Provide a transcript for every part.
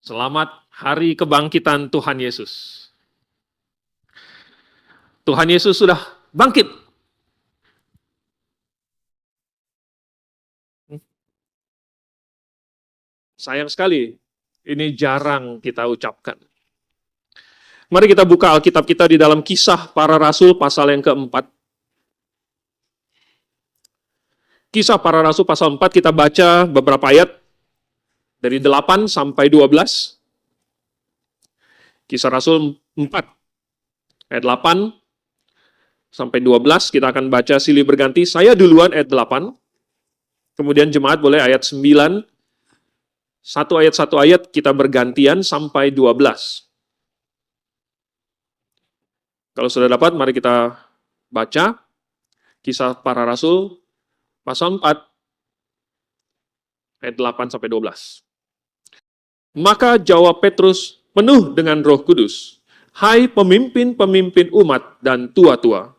Selamat Hari Kebangkitan Tuhan Yesus. Tuhan Yesus sudah bangkit. Sayang sekali, ini jarang kita ucapkan. Mari kita buka Alkitab kita di dalam Kisah Para Rasul pasal yang keempat. Kisah Para Rasul pasal 4 kita baca beberapa ayat dari 8 sampai 12. Kisah Rasul 4 ayat 8 sampai 12 kita akan baca silih berganti. Saya duluan ayat 8. Kemudian jemaat boleh ayat 9. Satu ayat kita bergantian sampai 12. Kalau sudah dapat, mari kita baca Kisah Para Rasul pasal 4 ayat 8 sampai 12. Maka jawab Petrus penuh dengan Roh Kudus, "Hai pemimpin-pemimpin umat dan tua-tua,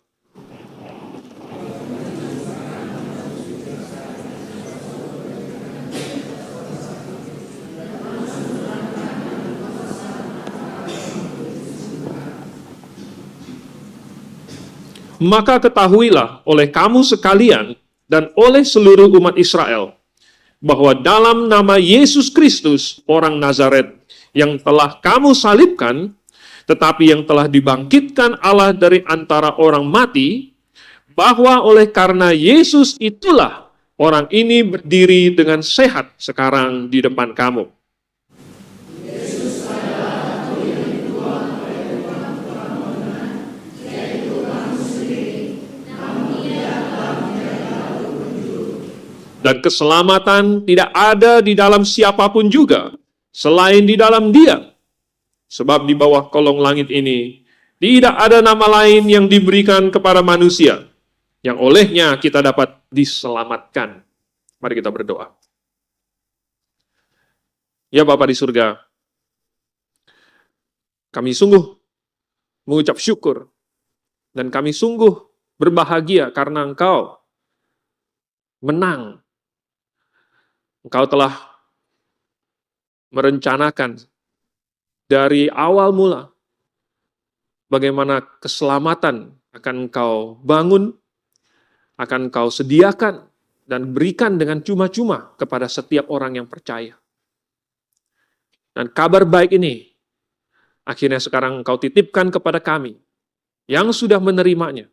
maka ketahuilah oleh kamu sekalian dan oleh seluruh umat Israel, bahwa dalam nama Yesus Kristus, orang Nazaret, yang telah kamu salibkan, tetapi yang telah dibangkitkan Allah dari antara orang mati, bahwa oleh karena Yesus itulah orang ini berdiri dengan sehat sekarang di depan kamu. Dan keselamatan tidak ada di dalam siapapun juga, selain di dalam Dia. Sebab di bawah kolong langit ini, tidak ada nama lain yang diberikan kepada manusia, yang olehnya kita dapat diselamatkan. Mari kita berdoa. Ya Bapa di surga, kami sungguh mengucap syukur, dan kami sungguh berbahagia karena Engkau menang. Engkau telah merencanakan dari awal mula bagaimana keselamatan akan Engkau bangun, akan Engkau sediakan, dan berikan dengan cuma-cuma kepada setiap orang yang percaya. Dan kabar baik ini akhirnya sekarang Engkau titipkan kepada kami yang sudah menerimanya,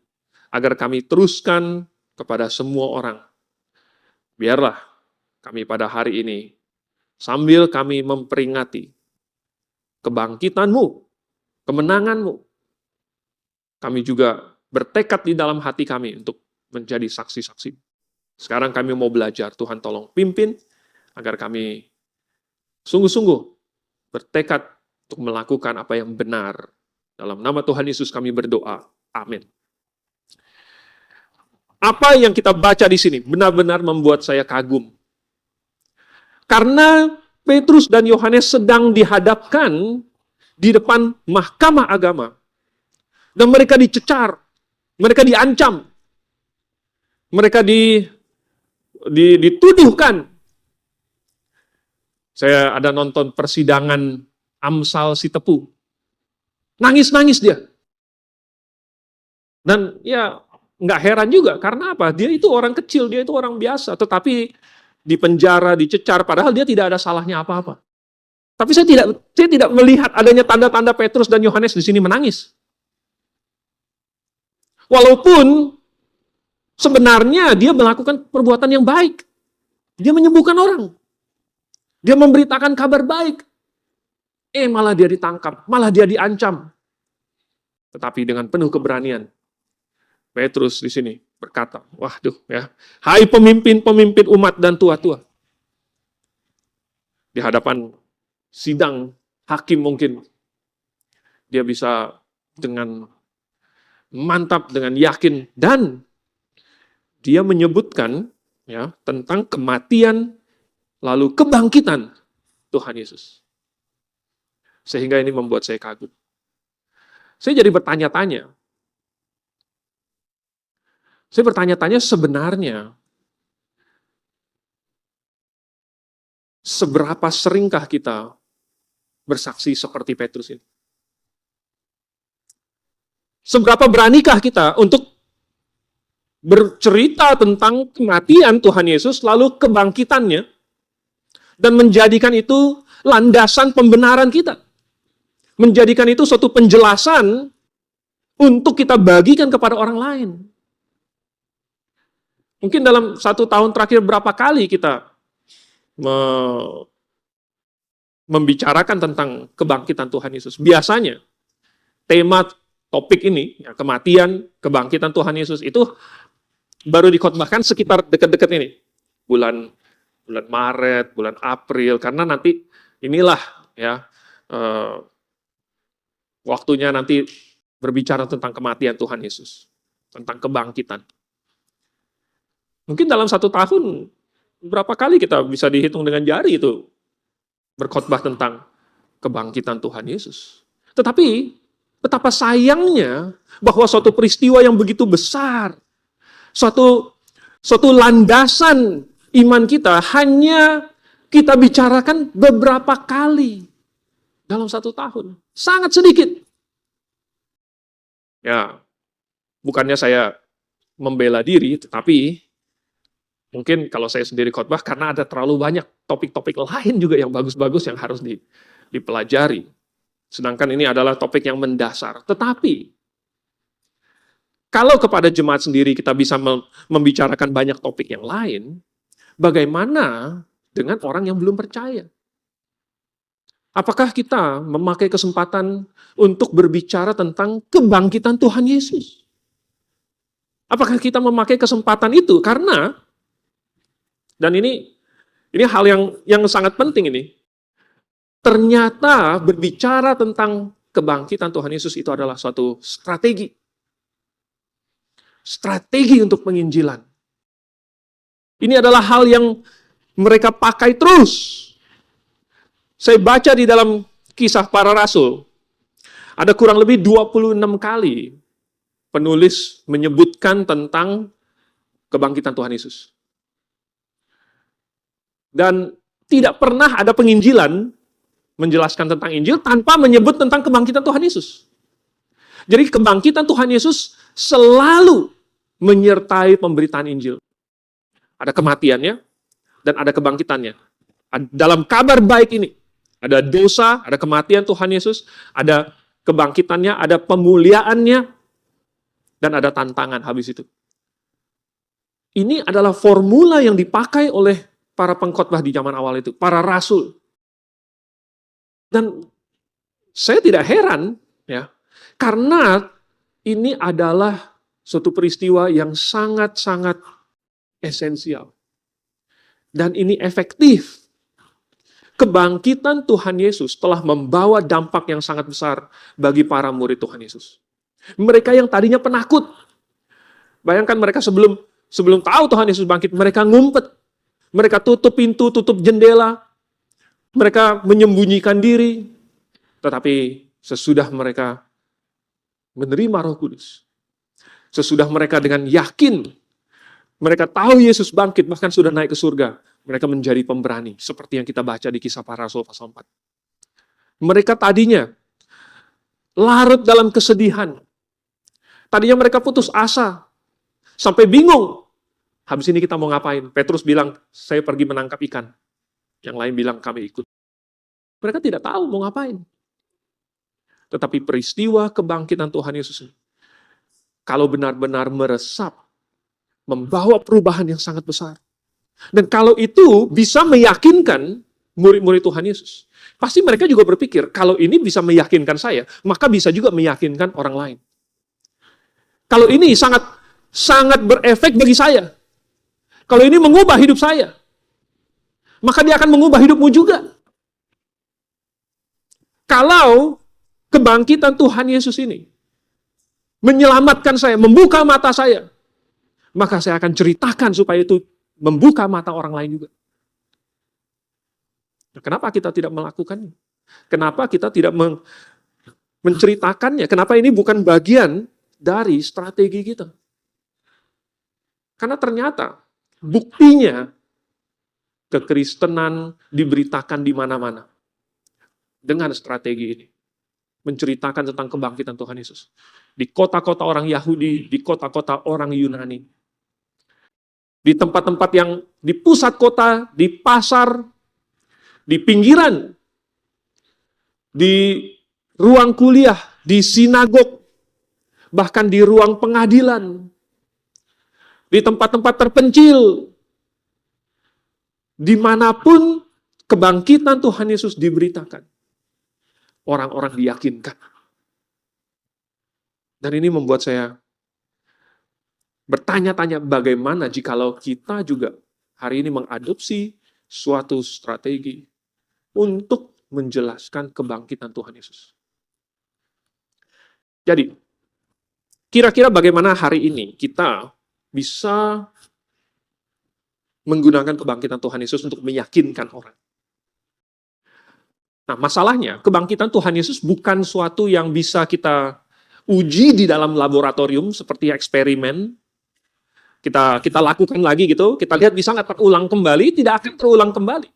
agar kami teruskan kepada semua orang. Biarlah kami pada hari ini, sambil kami memperingati kebangkitan-Mu, kemenangan-Mu, kami juga bertekad di dalam hati kami untuk menjadi saksi-saksi. Sekarang kami mau belajar, Tuhan tolong pimpin, agar kami sungguh-sungguh bertekad untuk melakukan apa yang benar. Dalam nama Tuhan Yesus kami berdoa. Amin. Apa yang kita baca di sini benar-benar membuat saya kagum. Karena Petrus dan Yohanes sedang dihadapkan di depan mahkamah agama. Dan mereka dicecar, mereka diancam, mereka dituduhkan. Saya ada nonton persidangan Amsal si Tepu. Nangis-nangis dia. Dan ya nggak heran juga, karena apa? Dia itu orang kecil, dia itu orang biasa, tetapi di penjara, dicecar, padahal dia tidak ada salahnya apa-apa. Tapi saya tidak melihat adanya tanda-tanda Petrus dan Yohanes di sini menangis. Walaupun sebenarnya dia melakukan perbuatan yang baik. Dia menyembuhkan orang. Dia memberitakan kabar baik. Malah dia ditangkap, malah dia diancam. Tetapi dengan penuh keberanian, Petrus di sini berkata, waduh ya, hai pemimpin-pemimpin umat dan tua-tua. Di hadapan sidang hakim mungkin, dia bisa dengan mantap, dengan yakin, dan dia menyebutkan ya tentang kematian, lalu kebangkitan Tuhan Yesus. Sehingga ini membuat saya kagum. Saya jadi bertanya-tanya. Sebenarnya, seberapa seringkah kita bersaksi seperti Petrus ini? Seberapa beranikah kita untuk bercerita tentang kematian Tuhan Yesus, lalu kebangkitannya, dan menjadikan itu landasan pembenaran kita. Menjadikan itu suatu penjelasan untuk kita bagikan kepada orang lain. Mungkin dalam 1 tahun terakhir berapa kali kita membicarakan tentang kebangkitan Tuhan Yesus. Biasanya tema topik ini, ya, kematian, kebangkitan Tuhan Yesus, itu baru dikhotbahkan sekitar dekat-dekat ini. Bulan Maret, bulan April, karena nanti inilah ya waktunya nanti berbicara tentang kematian Tuhan Yesus, tentang kebangkitan. Mungkin dalam 1 tahun, berapa kali kita bisa dihitung dengan jari itu berkhotbah tentang kebangkitan Tuhan Yesus. Tetapi, betapa sayangnya bahwa suatu peristiwa yang begitu besar, suatu landasan iman kita hanya kita bicarakan beberapa kali dalam 1 tahun. Sangat sedikit. Ya, bukannya saya membela diri, tetapi mungkin kalau saya sendiri khotbah, karena ada terlalu banyak topik-topik lain juga yang bagus-bagus yang harus dipelajari. Sedangkan ini adalah topik yang mendasar. Tetapi, kalau kepada jemaat sendiri kita bisa membicarakan banyak topik yang lain, bagaimana dengan orang yang belum percaya? Apakah kita memakai kesempatan untuk berbicara tentang kebangkitan Tuhan Yesus? Apakah kita memakai kesempatan itu? Karena, dan ini hal yang sangat penting ini, ternyata berbicara tentang kebangkitan Tuhan Yesus itu adalah suatu strategi. Strategi untuk penginjilan. Ini adalah hal yang mereka pakai terus. Saya baca di dalam Kisah Para Rasul, ada kurang lebih 26 kali penulis menyebutkan tentang kebangkitan Tuhan Yesus. Dan tidak pernah ada penginjilan menjelaskan tentang Injil tanpa menyebut tentang kebangkitan Tuhan Yesus. Jadi kebangkitan Tuhan Yesus selalu menyertai pemberitaan Injil. Ada kematiannya dan ada kebangkitannya. Dalam kabar baik ini, ada dosa, ada kematian Tuhan Yesus, ada kebangkitannya, ada pemuliaannya, dan ada tantangan habis itu. Ini adalah formula yang dipakai oleh para pengkhotbah di zaman awal itu, para rasul. Dan saya tidak heran, ya, karena ini adalah suatu peristiwa yang sangat-sangat esensial. Dan ini efektif. Kebangkitan Tuhan Yesus telah membawa dampak yang sangat besar bagi para murid Tuhan Yesus. Mereka yang tadinya penakut. Bayangkan mereka sebelum tahu Tuhan Yesus bangkit, mereka ngumpet. Mereka tutup pintu, tutup jendela. Mereka menyembunyikan diri. Tetapi sesudah mereka menerima Roh Kudus, sesudah mereka dengan yakin, mereka tahu Yesus bangkit, bahkan sudah naik ke surga, mereka menjadi pemberani, seperti yang kita baca di Kisah Para Rasul pasal 4. Mereka tadinya larut dalam kesedihan. Tadinya mereka putus asa, sampai bingung. Habis ini kita mau ngapain? Petrus bilang, saya pergi menangkap ikan. Yang lain bilang, kami ikut. Mereka tidak tahu mau ngapain. Tetapi peristiwa kebangkitan Tuhan Yesus ini, kalau benar-benar meresap, membawa perubahan yang sangat besar. Dan kalau itu bisa meyakinkan murid-murid Tuhan Yesus, pasti mereka juga berpikir, kalau ini bisa meyakinkan saya, maka bisa juga meyakinkan orang lain. Kalau ini sangat berefek bagi saya, kalau ini mengubah hidup saya, maka dia akan mengubah hidupmu juga. Kalau kebangkitan Tuhan Yesus ini menyelamatkan saya, membuka mata saya, maka saya akan ceritakan supaya itu membuka mata orang lain juga. Kenapa kita tidak melakukannya? Kenapa kita tidak menceritakannya? Kenapa ini bukan bagian dari strategi kita? Karena ternyata buktinya kekristenan diberitakan di mana-mana. dengan strategi ini. Menceritakan tentang kebangkitan Tuhan Yesus. Di kota-kota orang Yahudi, di kota-kota orang Yunani. Di tempat-tempat yang di pusat kota, di pasar, di pinggiran, di ruang kuliah, di sinagog, bahkan di ruang pengadilan, di tempat-tempat terpencil, dimanapun kebangkitan Tuhan Yesus diberitakan, orang-orang diyakinkan. Dan ini membuat saya bertanya-tanya bagaimana jikalau kita juga hari ini mengadopsi suatu strategi untuk menjelaskan kebangkitan Tuhan Yesus. Jadi, kira-kira bagaimana hari ini kita bisa menggunakan kebangkitan Tuhan Yesus untuk meyakinkan orang. Nah, masalahnya, kebangkitan Tuhan Yesus bukan suatu yang bisa kita uji di dalam laboratorium seperti eksperimen. Kita lakukan lagi gitu, kita lihat bisa nggak terulang kembali, tidak akan terulang kembali.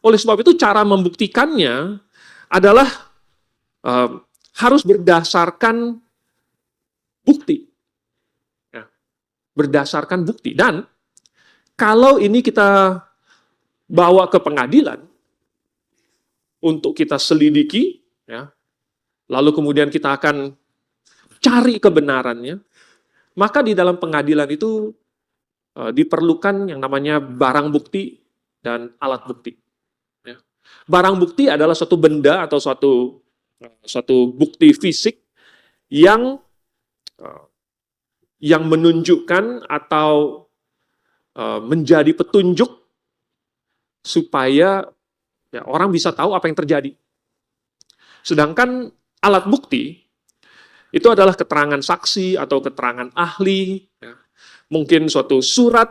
Oleh sebab itu, cara membuktikannya adalah harus berdasarkan bukti. Ya, berdasarkan bukti. Dan kalau ini kita bawa ke pengadilan untuk kita selidiki, ya, lalu kemudian kita akan cari kebenarannya, maka di dalam pengadilan itu diperlukan yang namanya barang bukti dan alat bukti. Ya. Barang bukti adalah suatu benda atau suatu bukti fisik yang menunjukkan atau menjadi petunjuk supaya ya, orang bisa tahu apa yang terjadi. Sedangkan alat bukti itu adalah keterangan saksi atau keterangan ahli, ya, mungkin suatu surat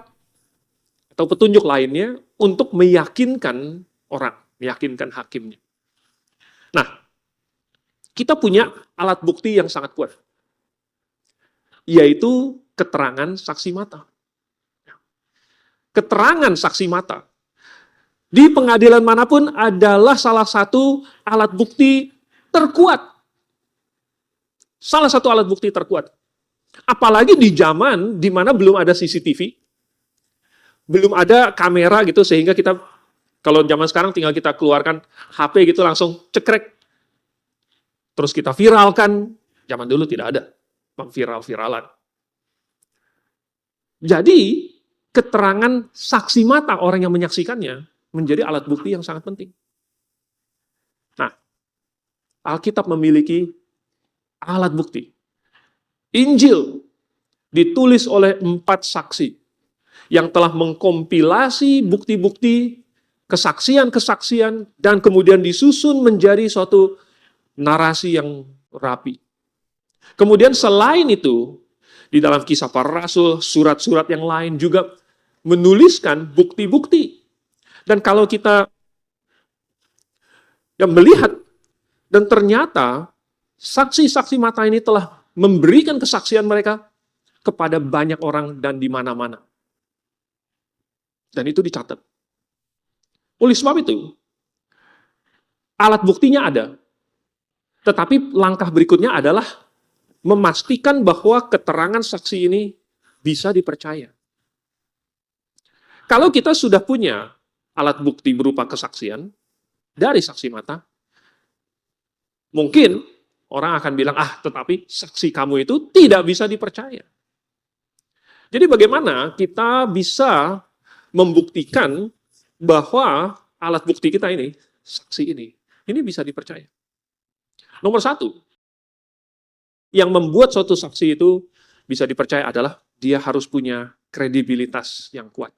atau petunjuk lainnya untuk meyakinkan orang, meyakinkan hakimnya. Nah, kita punya alat bukti yang sangat kuat, yaitu keterangan saksi mata. Keterangan saksi mata di pengadilan manapun adalah salah satu alat bukti terkuat. Salah satu alat bukti terkuat. Apalagi di zaman di mana belum ada CCTV, belum ada kamera gitu, sehingga kita, kalau zaman sekarang tinggal kita keluarkan HP gitu langsung cekrek, terus kita viralkan. Zaman dulu tidak ada viral-viralan. Jadi, keterangan saksi mata orang yang menyaksikannya menjadi alat bukti yang sangat penting. Nah, Alkitab memiliki alat bukti. Injil ditulis oleh 4 saksi yang telah mengkompilasi bukti-bukti, kesaksian-kesaksian, dan kemudian disusun menjadi suatu narasi yang rapi. Kemudian selain itu, di dalam Kisah Para Rasul, surat-surat yang lain juga menuliskan bukti-bukti. Dan kalau kita melihat, dan ternyata saksi-saksi mata ini telah memberikan kesaksian mereka kepada banyak orang dan di mana-mana. Dan itu dicatat. Oleh sebab itu, alat buktinya ada. Tetapi langkah berikutnya adalah memastikan bahwa keterangan saksi ini bisa dipercaya. Kalau kita sudah punya alat bukti berupa kesaksian dari saksi mata, mungkin orang akan bilang, tetapi saksi kamu itu tidak bisa dipercaya. Jadi bagaimana kita bisa membuktikan bahwa alat bukti kita ini, saksi ini bisa dipercaya? Nomor 1, yang membuat suatu saksi itu bisa dipercaya adalah dia harus punya kredibilitas yang kuat.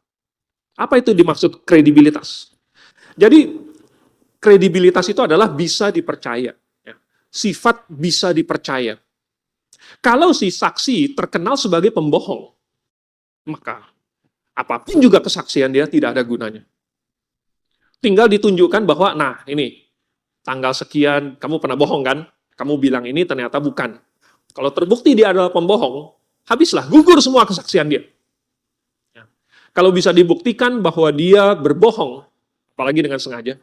Apa itu dimaksud kredibilitas? Jadi, kredibilitas itu adalah bisa dipercaya. Ya. Sifat bisa dipercaya. Kalau si saksi terkenal sebagai pembohong, maka apapun juga kesaksian dia tidak ada gunanya. Tinggal ditunjukkan bahwa, ini, tanggal sekian, kamu pernah bohong kan? Kamu bilang ini, ternyata bukan. Kalau terbukti dia adalah pembohong, habislah, gugur semua kesaksian dia. Kalau bisa dibuktikan bahwa dia berbohong, apalagi dengan sengaja,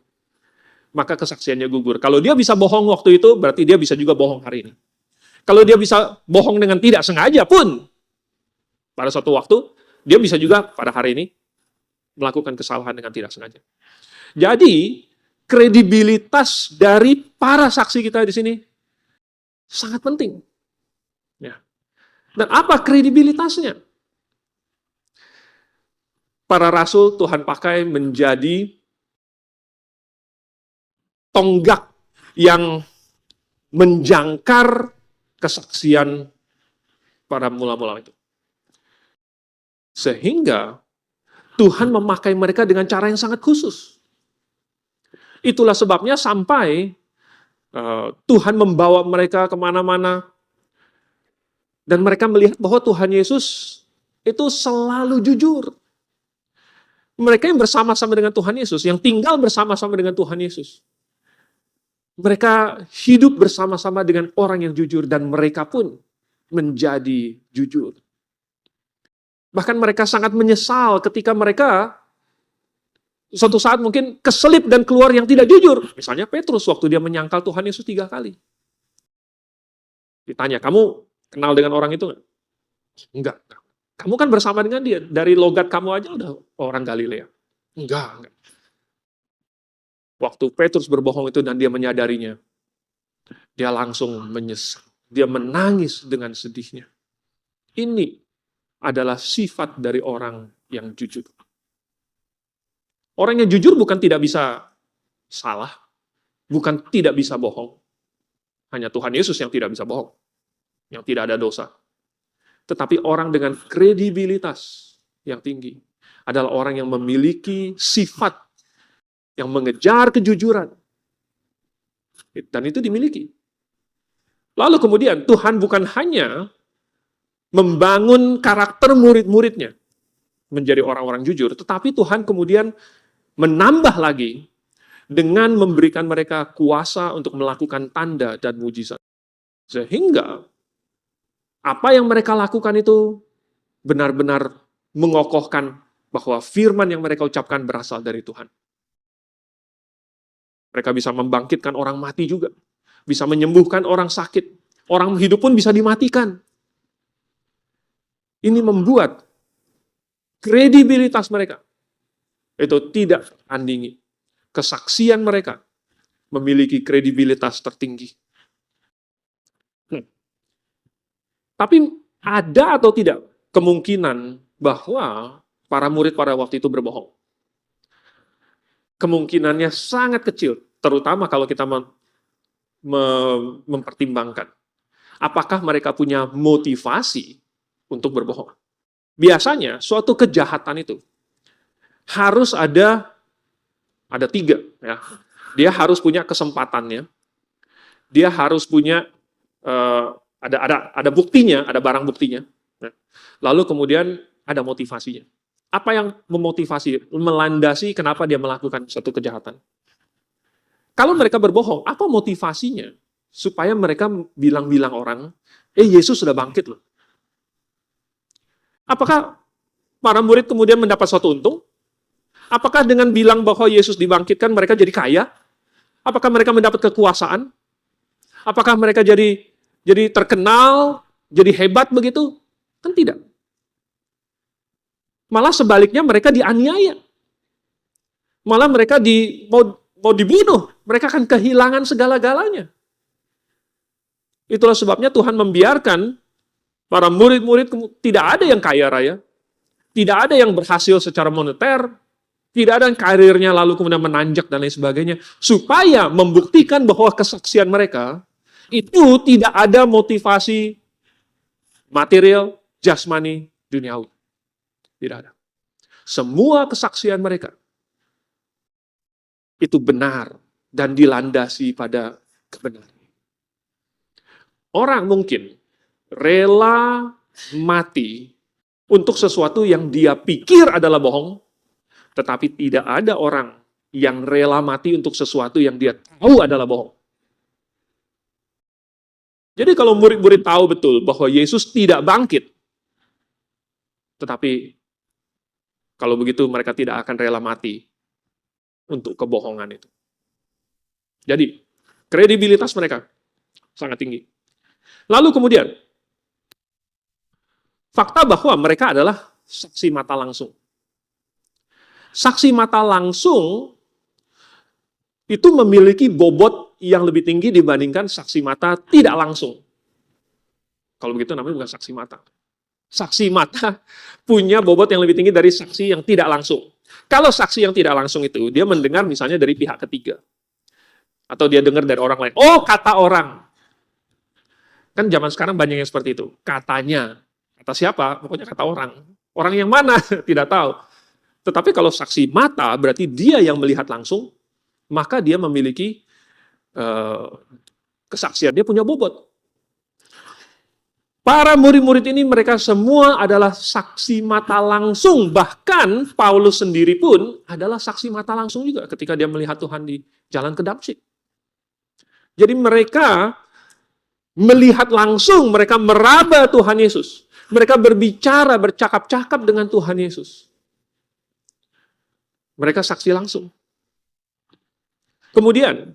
maka kesaksiannya gugur. Kalau dia bisa bohong waktu itu, berarti dia bisa juga bohong hari ini. Kalau dia bisa bohong dengan tidak sengaja pun, pada suatu waktu, dia bisa juga pada hari ini melakukan kesalahan dengan tidak sengaja. Jadi, kredibilitas dari para saksi kita di sini sangat penting. Ya. Dan apa kredibilitasnya? Para rasul Tuhan pakai menjadi tonggak yang menjangkar kesaksian para mula-mula itu. Sehingga Tuhan memakai mereka dengan cara yang sangat khusus. Itulah sebabnya sampai Tuhan membawa mereka kemana-mana, dan mereka melihat bahwa Tuhan Yesus itu selalu jujur. Mereka yang bersama-sama dengan Tuhan Yesus, yang tinggal bersama-sama dengan Tuhan Yesus, mereka hidup bersama-sama dengan orang yang jujur, dan mereka pun menjadi jujur. Bahkan mereka sangat menyesal ketika mereka suatu saat mungkin keselip dan keluar yang tidak jujur. Misalnya Petrus waktu dia menyangkal Tuhan Yesus 3 kali. Ditanya, kamu kenal dengan orang itu nggak? Enggak. Kamu kan bersama dengan dia. Dari logat kamu aja udah orang Galilea. Enggak. Waktu Petrus berbohong itu dan dia menyadarinya, dia langsung menyesal. Dia menangis dengan sedihnya. Ini adalah sifat dari orang yang jujur. Orang yang jujur bukan tidak bisa salah, bukan tidak bisa bohong. Hanya Tuhan Yesus yang tidak bisa bohong, yang tidak ada dosa. Tetapi orang dengan kredibilitas yang tinggi adalah orang yang memiliki sifat yang mengejar kejujuran. Dan itu dimiliki. Lalu kemudian Tuhan bukan hanya membangun karakter murid-muridnya menjadi orang-orang jujur, tetapi Tuhan kemudian menambah lagi dengan memberikan mereka kuasa untuk melakukan tanda dan mujizat. Sehingga apa yang mereka lakukan itu benar-benar mengokohkan bahwa firman yang mereka ucapkan berasal dari Tuhan. Mereka bisa membangkitkan orang mati juga. Bisa menyembuhkan orang sakit. Orang hidup pun bisa dimatikan. Ini membuat kredibilitas mereka itu tidak tertandingi. Kesaksian mereka memiliki kredibilitas tertinggi. Tapi ada atau tidak kemungkinan bahwa para murid pada waktu itu berbohong? Kemungkinannya sangat kecil, terutama kalau kita mempertimbangkan apakah mereka punya motivasi untuk berbohong. Biasanya suatu kejahatan itu harus ada 3 ya. Dia harus punya kesempatannya. Dia harus punya ada buktinya, ada barang buktinya. Lalu kemudian ada motivasinya. Apa yang memotivasi, melandasi kenapa dia melakukan suatu kejahatan? Kalau mereka berbohong, apa motivasinya? Supaya mereka bilang-bilang orang, Yesus sudah bangkit loh. Apakah para murid kemudian mendapat suatu untung? Apakah dengan bilang bahwa Yesus dibangkitkan mereka jadi kaya? Apakah mereka mendapat kekuasaan? Apakah mereka jadi terkenal, jadi hebat begitu? Kan tidak. Malah sebaliknya mereka dianiaya. Malah mereka mau dibunuh. Mereka akan kehilangan segala-galanya. Itulah sebabnya Tuhan membiarkan para murid-murid tidak ada yang kaya raya, tidak ada yang berhasil secara moneter, tidak ada yang karirnya lalu kemudian menanjak dan lain sebagainya, supaya membuktikan bahwa kesaksian mereka itu tidak ada motivasi material, jasmani, duniawi. Tidak ada. Semua kesaksian mereka itu benar dan dilandasi pada kebenaran. Orang mungkin rela mati untuk sesuatu yang dia pikir adalah bohong, tetapi tidak ada orang yang rela mati untuk sesuatu yang dia tahu adalah bohong. Jadi kalau murid-murid tahu betul bahwa Yesus tidak bangkit, tetapi kalau begitu mereka tidak akan rela mati untuk kebohongan itu. Jadi, kredibilitas mereka sangat tinggi. Lalu kemudian, fakta bahwa mereka adalah saksi mata langsung. Saksi mata langsung itu memiliki bobot yang lebih tinggi dibandingkan saksi mata tidak langsung. Kalau begitu namanya bukan saksi mata. Saksi mata punya bobot yang lebih tinggi dari saksi yang tidak langsung. Kalau saksi yang tidak langsung itu, dia mendengar misalnya dari pihak ketiga. Atau dia dengar dari orang lain. Oh, kata orang. Kan zaman sekarang banyak yang seperti itu. Katanya. Kata siapa? Pokoknya kata orang. Orang yang mana? Tidak tahu. Tetapi kalau saksi mata, berarti dia yang melihat langsung, maka dia memiliki kesaksian. Dia punya bobot. Para murid-murid ini mereka semua adalah saksi mata langsung. Bahkan Paulus sendiri pun adalah saksi mata langsung juga ketika dia melihat Tuhan di jalan ke Damsyik. Jadi mereka melihat langsung, mereka meraba Tuhan Yesus. Mereka berbicara, bercakap-cakap dengan Tuhan Yesus. Mereka saksi langsung. Kemudian,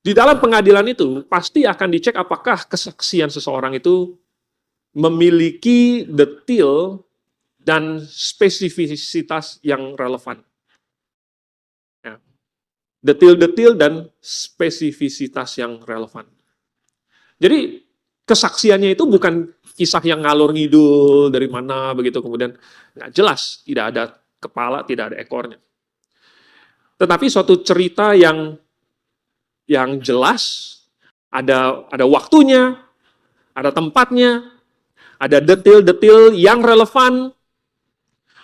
di dalam pengadilan itu, pasti akan dicek apakah kesaksian seseorang itu memiliki detail dan spesifisitas yang relevan. Ya. Detail-detail dan spesifisitas yang relevan. Jadi, kesaksiannya itu bukan kisah yang ngalur ngidul dari mana begitu, kemudian nggak jelas, tidak ada kepala, tidak ada ekornya. Tetapi suatu cerita yang jelas, ada waktunya, ada tempatnya, ada detail-detail yang relevan,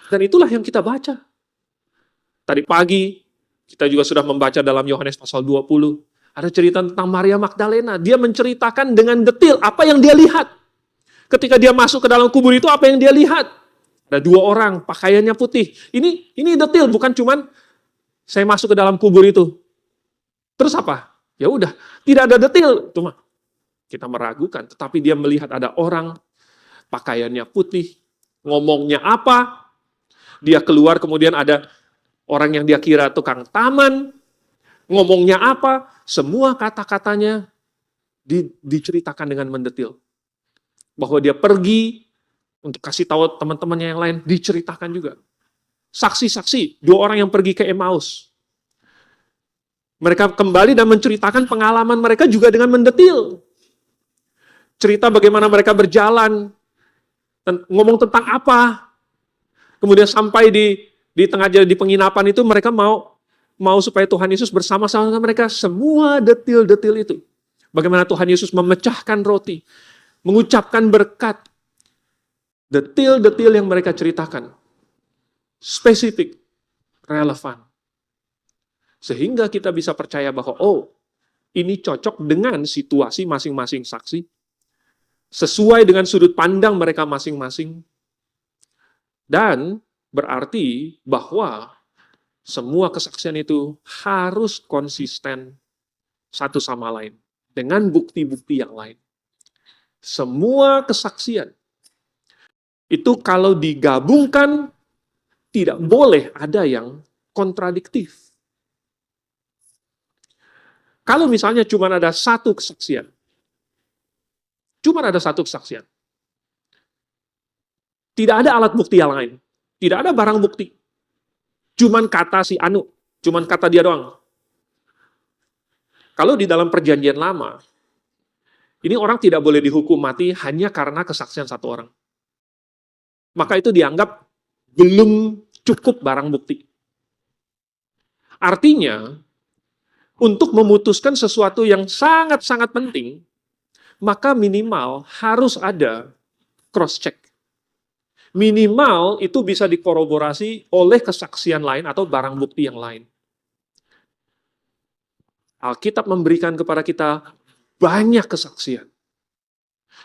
dan itulah yang kita baca. Tadi pagi, kita juga sudah membaca dalam Yohanes pasal 20, ada cerita tentang Maria Magdalena. Dia menceritakan dengan detail apa yang dia lihat. Ketika dia masuk ke dalam kubur itu, apa yang dia lihat? Ada 2 orang, pakaiannya putih. Ini detail, bukan cuman saya masuk ke dalam kubur itu. Terus apa? Ya udah, tidak ada detail. Cuma kita meragukan, tetapi dia melihat ada orang, pakaiannya putih, ngomongnya apa, dia keluar kemudian ada orang yang dia kira tukang taman, ngomongnya apa, semua kata-katanya diceritakan dengan mendetil. Bahwa dia pergi untuk kasih tahu teman-temannya yang lain, diceritakan juga. Saksi-saksi, 2 orang yang pergi ke Emmaus. Mereka kembali dan menceritakan pengalaman mereka juga dengan mendetil. Cerita bagaimana mereka berjalan, ngomong tentang apa. Kemudian sampai di tengah jalan di penginapan itu mereka mau supaya Tuhan Yesus bersama-sama dengan mereka. Semua detil-detil itu. Bagaimana Tuhan Yesus memecahkan roti, mengucapkan berkat. Detil-detil yang mereka ceritakan. Spesifik, relevan. Sehingga kita bisa percaya bahwa, ini cocok dengan situasi masing-masing saksi, sesuai dengan sudut pandang mereka masing-masing, dan berarti bahwa semua kesaksian itu harus konsisten satu sama lain, dengan bukti-bukti yang lain. Semua kesaksian itu kalau digabungkan, tidak boleh ada yang kontradiktif. Kalau misalnya cuma ada satu kesaksian, tidak ada alat bukti yang lain, tidak ada barang bukti, cuman kata si Anu, cuman kata dia doang. Kalau di dalam perjanjian lama, ini orang tidak boleh dihukum mati hanya karena kesaksian satu orang. Maka itu dianggap belum cukup barang bukti. Artinya, untuk memutuskan sesuatu yang sangat-sangat penting, maka minimal harus ada cross-check. Minimal itu bisa dikorroborasi oleh kesaksian lain atau barang bukti yang lain. Alkitab memberikan kepada kita banyak kesaksian.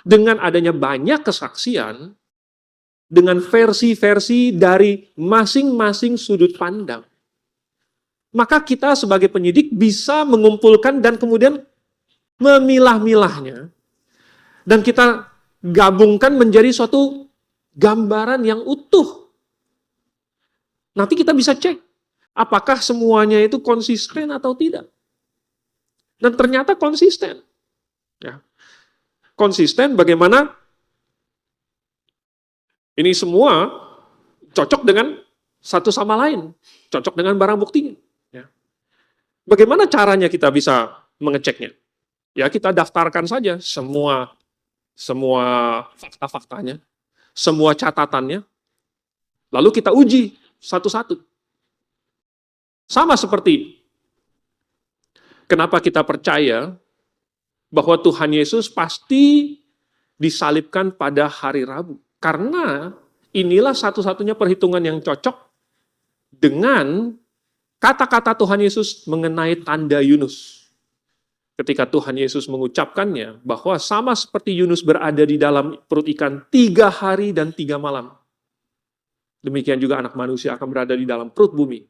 Dengan adanya banyak kesaksian, dengan versi-versi dari masing-masing sudut pandang, maka kita sebagai penyidik bisa mengumpulkan dan kemudian memilah-milahnya. Dan kita gabungkan menjadi suatu gambaran yang utuh. Nanti kita bisa cek, apakah semuanya itu konsisten atau tidak. Dan ternyata konsisten. Ya. Konsisten bagaimana ini semua cocok dengan satu sama lain. Cocok dengan barang buktinya. Ya. Bagaimana caranya kita bisa mengeceknya? Ya kita daftarkan saja semua fakta-faktanya, semua catatannya, lalu kita uji satu-satu. Sama seperti kenapa kita percaya bahwa Tuhan Yesus pasti disalibkan pada hari Rabu. Karena inilah satu-satunya perhitungan yang cocok dengan kata-kata Tuhan Yesus mengenai tanda Yunus. Ketika Tuhan Yesus mengucapkannya bahwa sama seperti Yunus berada di dalam perut ikan 3 hari dan 3 malam. Demikian juga anak manusia akan berada di dalam perut bumi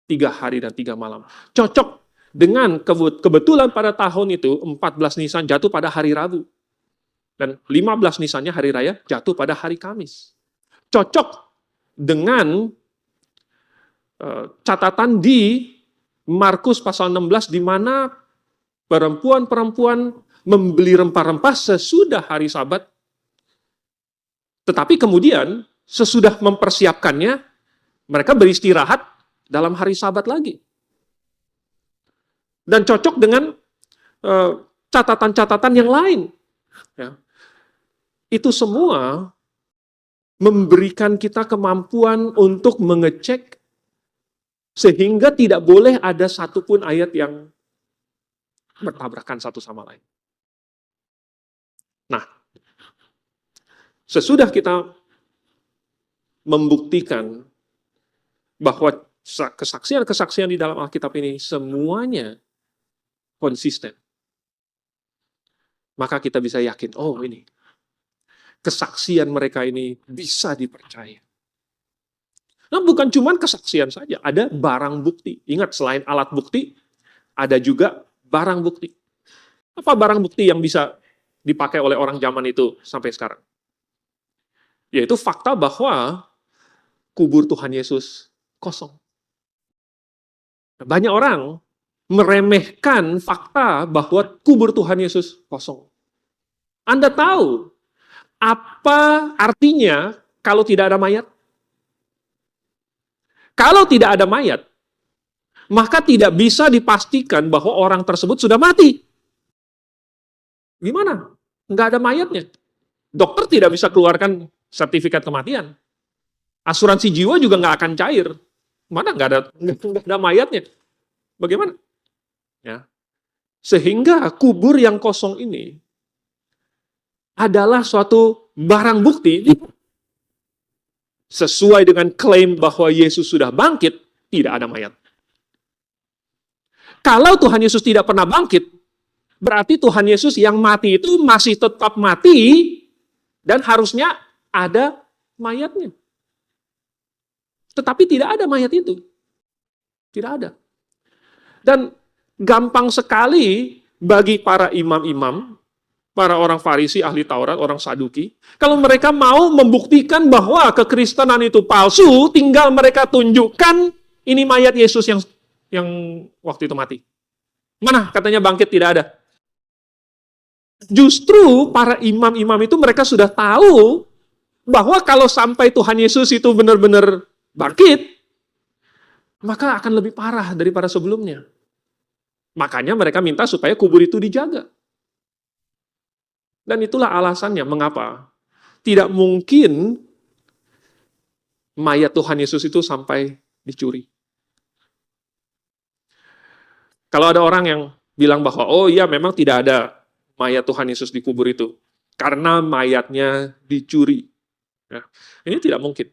3 hari dan 3 malam. Cocok dengan kebetulan pada tahun itu 14 Nisan jatuh pada hari Rabu. Dan 15 Nisannya hari raya jatuh pada hari Kamis. Cocok dengan catatan di Markus pasal 16 di mana perempuan-perempuan membeli rempah-rempah sesudah hari Sabat. Tetapi kemudian sesudah mempersiapkannya, mereka beristirahat dalam hari Sabat lagi. Dan cocok dengan catatan-catatan yang lain. Ya. Itu semua memberikan kita kemampuan untuk mengecek sehingga tidak boleh ada satupun ayat yang bertabrakan satu sama lain. Nah, sesudah kita membuktikan bahwa kesaksian-kesaksian di dalam Alkitab ini semuanya konsisten, maka kita bisa yakin, oh ini, kesaksian mereka ini bisa dipercaya. Nah, bukan cuma kesaksian saja, ada barang bukti. Ingat, selain alat bukti, ada juga barang bukti. Apa barang bukti yang bisa dipakai oleh orang zaman itu sampai sekarang? Yaitu fakta bahwa kubur Tuhan Yesus kosong. Banyak orang meremehkan fakta bahwa kubur Tuhan Yesus kosong. Anda tahu apa artinya kalau tidak ada mayat? Kalau tidak ada mayat, maka tidak bisa dipastikan bahwa orang tersebut sudah mati. Gimana? Nggak ada mayatnya. Dokter tidak bisa keluarkan sertifikat kematian. Asuransi jiwa juga nggak akan cair. Mana nggak ada mayatnya. Bagaimana? Ya. Sehingga kubur yang kosong ini adalah suatu barang bukti sesuai dengan klaim bahwa Yesus sudah bangkit, tidak ada mayat. Kalau Tuhan Yesus tidak pernah bangkit, berarti Tuhan Yesus yang mati itu masih tetap mati dan harusnya ada mayatnya. Tetapi tidak ada mayat itu. Tidak ada. Dan gampang sekali bagi para imam-imam, para orang Farisi, ahli Taurat, orang Saduki, kalau mereka mau membuktikan bahwa kekristenan itu palsu, tinggal mereka tunjukkan ini mayat Yesus yang waktu itu mati. Mana katanya bangkit, tidak ada. Justru para imam-imam itu mereka sudah tahu bahwa kalau sampai Tuhan Yesus itu benar-benar bangkit, maka akan lebih parah daripada sebelumnya. Makanya mereka minta supaya kubur itu dijaga. Dan itulah alasannya mengapa tidak mungkin mayat Tuhan Yesus itu sampai dicuri. Kalau ada orang yang bilang bahwa, oh iya memang tidak ada mayat Tuhan Yesus di kubur itu, karena mayatnya dicuri. Ya, ini tidak mungkin.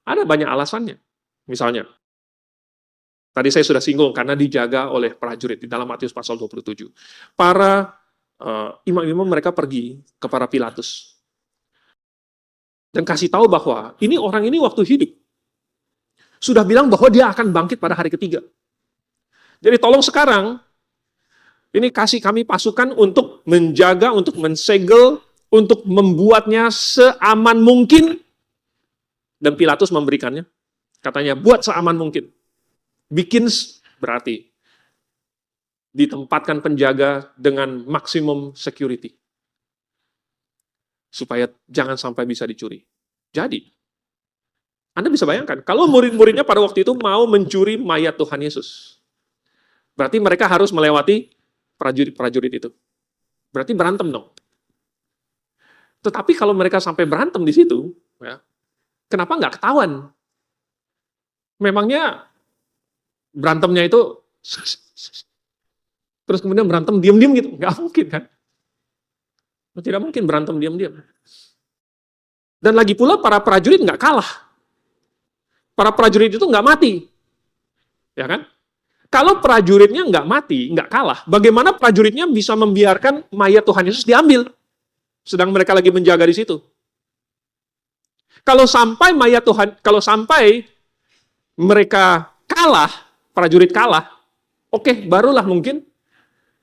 Ada banyak alasannya. Misalnya, tadi saya sudah singgung, karena dijaga oleh prajurit di dalam Matius pasal 27. Para imam-imam mereka pergi ke para Pilatus. Dan kasih tahu bahwa orang ini waktu hidup sudah bilang bahwa dia akan bangkit pada hari ketiga. Jadi tolong sekarang, ini kasih kami pasukan untuk menjaga, untuk mensegel, untuk membuatnya seaman mungkin. Dan Pilatus memberikannya. Katanya, buat seaman mungkin. Bikin berarti ditempatkan penjaga dengan maksimum security. Supaya jangan sampai bisa dicuri. Jadi, Anda bisa bayangkan, kalau murid-muridnya pada waktu itu mau mencuri mayat Tuhan Yesus, berarti mereka harus melewati prajurit-prajurit itu. Berarti berantem dong. Tetapi kalau mereka sampai berantem di situ, ya, kenapa nggak ketahuan? Memangnya berantemnya itu terus kemudian berantem diam-diam gitu? Nggak mungkin kan? Tidak mungkin berantem diam-diam. Dan lagi pula para prajurit nggak kalah. Para prajurit itu nggak mati. Ya kan? Kalau prajuritnya nggak mati, nggak kalah, bagaimana prajuritnya bisa membiarkan mayat Tuhan Yesus diambil? Sedang mereka lagi menjaga di situ. Kalau sampai mayat Tuhan, kalau sampai mereka kalah, prajurit kalah, oke, barulah mungkin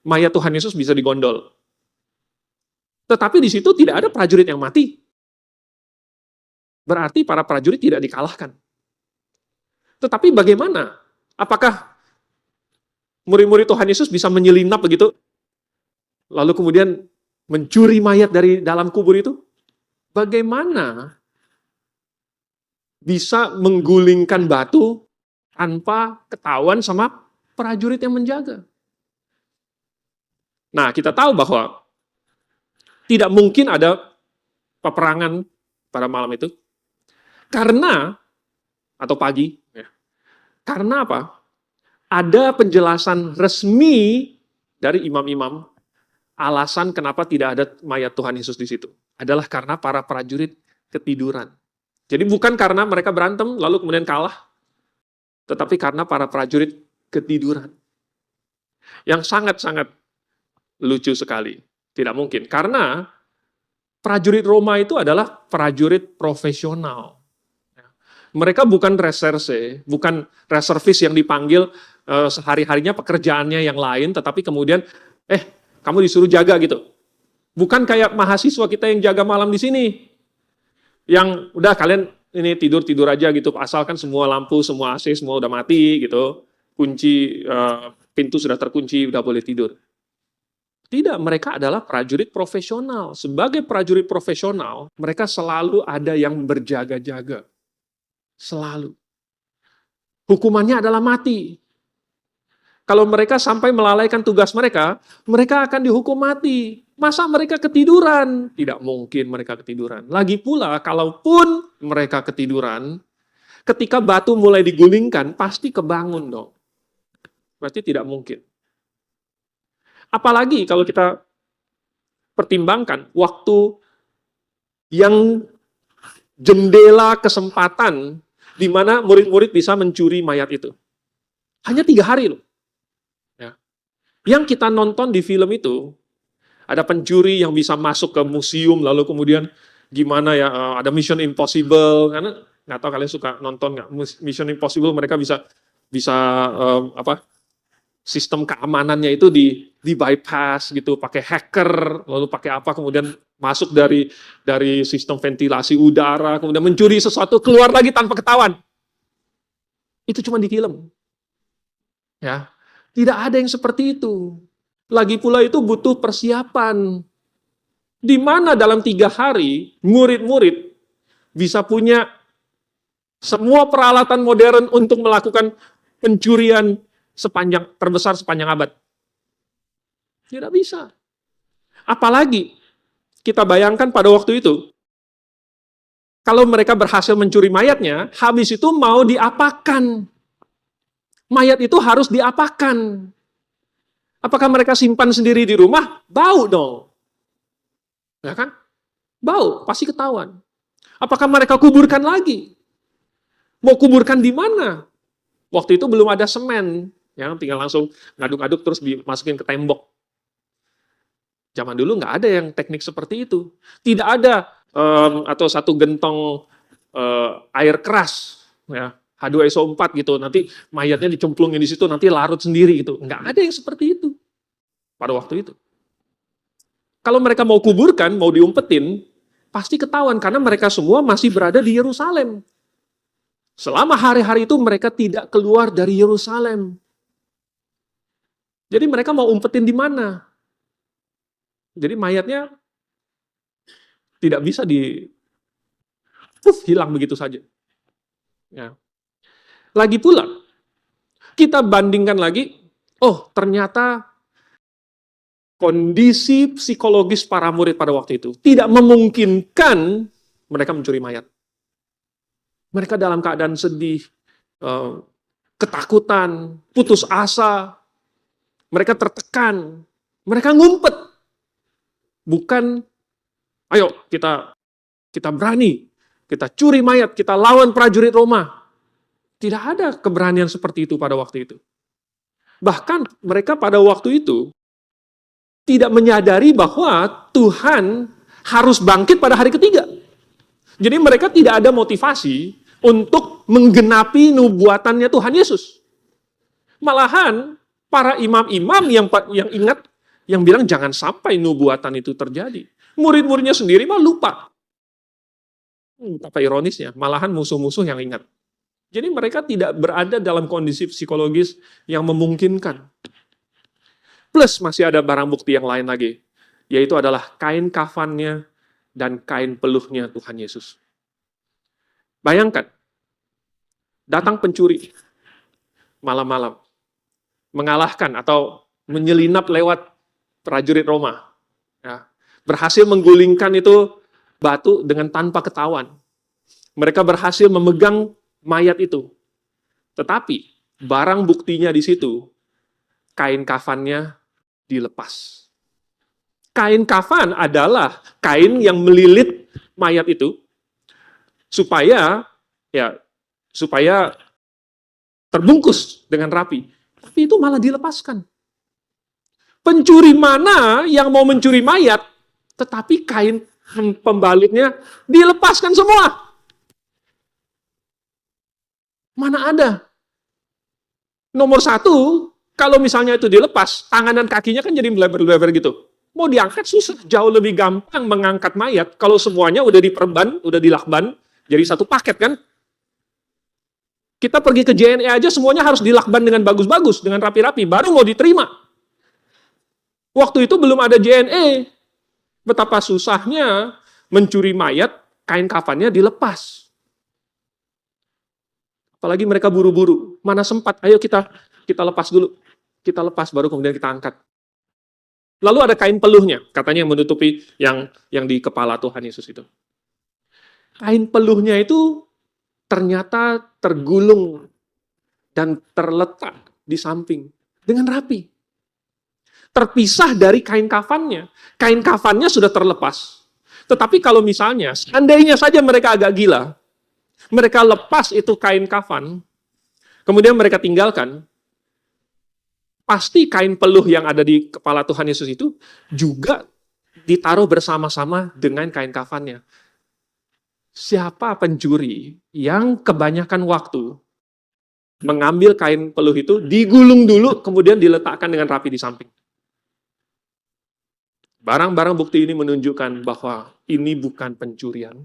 mayat Tuhan Yesus bisa digondol. Tetapi di situ tidak ada prajurit yang mati. Berarti para prajurit tidak dikalahkan. Tetapi bagaimana? Apakah murid-murid Tuhan Yesus bisa menyelinap begitu? Lalu kemudian mencuri mayat dari dalam kubur itu? Bagaimana bisa menggulingkan batu tanpa ketahuan sama prajurit yang menjaga? Nah, kita tahu bahwa tidak mungkin ada peperangan pada malam itu. Karena, atau pagi, ya, karena apa? Ada penjelasan resmi dari imam-imam alasan kenapa tidak ada mayat Tuhan Yesus di situ. Adalah karena para prajurit ketiduran. Jadi bukan karena mereka berantem lalu kemudian kalah, tetapi karena para prajurit ketiduran. Yang sangat-sangat lucu sekali. Tidak mungkin. Karena prajurit Roma itu adalah prajurit profesional. Mereka bukan reserse, bukan reservis yang dipanggil sehari-harinya pekerjaannya yang lain, tetapi kemudian, kamu disuruh jaga gitu. Bukan kayak mahasiswa kita yang jaga malam di sini. Yang udah kalian ini tidur-tidur aja gitu, asalkan semua lampu, semua AC, semua udah mati gitu. Kunci, pintu sudah terkunci, udah boleh tidur. Tidak, mereka adalah prajurit profesional. Sebagai prajurit profesional, mereka selalu ada yang berjaga-jaga. Selalu. Hukumannya adalah mati. Kalau mereka sampai melalaikan tugas mereka, mereka akan dihukum mati. Masa mereka ketiduran? Tidak mungkin mereka ketiduran. Lagi pula, kalaupun mereka ketiduran, ketika batu mulai digulingkan, pasti kebangun dong. Berarti tidak mungkin. Apalagi kalau kita pertimbangkan waktu yang jendela kesempatan di mana murid-murid bisa mencuri mayat itu. Hanya 3 hari loh. Ya. Yang kita nonton di film itu, ada pencuri yang bisa masuk ke museum, lalu kemudian gimana ya, ada Mission Impossible, karena nggak tahu kalian suka nonton nggak, Mission Impossible mereka bisa sistem keamanannya itu di bypass gitu, pakai hacker, lalu pakai apa, kemudian masuk dari sistem ventilasi udara, kemudian mencuri sesuatu, keluar lagi tanpa ketahuan. Itu cuma di film. Ya, tidak ada yang seperti itu. Lagi pula itu butuh persiapan. Di mana dalam 3 hari, murid-murid bisa punya semua peralatan modern untuk melakukan pencurian terbesar sepanjang abad. Tidak bisa. Apalagi kita bayangkan pada waktu itu, kalau mereka berhasil mencuri mayatnya, habis itu mau diapakan. Mayat itu harus diapakan. Apakah mereka simpan sendiri di rumah? Bau dong. Ya kan? Bau, pasti ketahuan. Apakah mereka kuburkan lagi? Mau kuburkan di mana? Waktu itu belum ada semen. Ya, tinggal langsung ngaduk-aduk terus dimasukin ke tembok. Zaman dulu nggak ada yang teknik seperti itu. Tidak ada atau satu gentong air keras, ya, H2SO4 gitu. Nanti mayatnya dicemplungin di situ, nanti larut sendiri gitu. Nggak ada yang seperti itu pada waktu itu. Kalau mereka mau kuburkan, mau diumpetin, pasti ketahuan karena mereka semua masih berada di Yerusalem. Selama hari-hari itu mereka tidak keluar dari Yerusalem. Jadi mereka mau umpetin di mana? Jadi mayatnya tidak bisa hilang begitu saja. Ya. Lagi pula, kita bandingkan lagi, oh ternyata kondisi psikologis para murid pada waktu itu tidak memungkinkan mereka mencuri mayat. Mereka dalam keadaan sedih, ketakutan, putus asa, mereka tertekan, mereka ngumpet. Bukan, ayo kita berani, kita curi mayat, kita lawan prajurit Roma. Tidak ada keberanian seperti itu pada waktu itu. Bahkan mereka pada waktu itu tidak menyadari bahwa Tuhan harus bangkit pada hari ketiga. Jadi mereka tidak ada motivasi untuk menggenapi nubuatannya Tuhan Yesus. Malahan para imam-imam yang ingat, yang bilang jangan sampai nubuatan itu terjadi. Murid-muridnya sendiri mah lupa. Apa ironisnya, malahan musuh-musuh yang ingat. Jadi mereka tidak berada dalam kondisi psikologis yang memungkinkan. Plus masih ada barang bukti yang lain lagi, yaitu adalah kain kafannya dan kain peluhnya Tuhan Yesus. Bayangkan, datang pencuri malam-malam, mengalahkan atau menyelinap lewat prajurit Roma. Ya, berhasil menggulingkan itu batu dengan tanpa ketahuan. Mereka berhasil memegang mayat itu. Tetapi barang buktinya di situ, kain kafannya dilepas. Kain kafan adalah kain yang melilit mayat itu supaya terbungkus dengan rapi. Tapi itu malah dilepaskan. Pencuri mana yang mau mencuri mayat, tetapi kain pembalitnya dilepaskan semua? Mana ada? Nomor satu, kalau misalnya itu dilepas, tangan dan kakinya kan jadi melebar-lebar gitu. Mau diangkat susah, jauh lebih gampang mengangkat mayat kalau semuanya udah diperban, udah dilakban, jadi satu paket kan. Kita pergi ke JNE aja semuanya harus dilakban dengan bagus-bagus, dengan rapi-rapi, baru mau diterima. Waktu itu belum ada JNE. Betapa susahnya mencuri mayat, kain kafannya dilepas. Apalagi mereka buru-buru. Mana sempat, ayo kita lepas dulu. Kita lepas, baru kemudian kita angkat. Lalu ada kain peluhnya, katanya yang menutupi yang di kepala Tuhan Yesus itu. Kain peluhnya itu ternyata tergulung dan terletak di samping dengan rapi. Terpisah dari kain kafannya. Kain kafannya sudah terlepas. Tetapi kalau misalnya, seandainya saja mereka agak gila, mereka lepas itu kain kafan, kemudian mereka tinggalkan, pasti kain peluh yang ada di kepala Tuhan Yesus itu juga ditaruh bersama-sama dengan kain kafannya. Siapa pencuri yang kebanyakan waktu mengambil kain peluh itu, digulung dulu, kemudian diletakkan dengan rapi di samping? Barang-barang bukti ini menunjukkan bahwa ini bukan pencurian.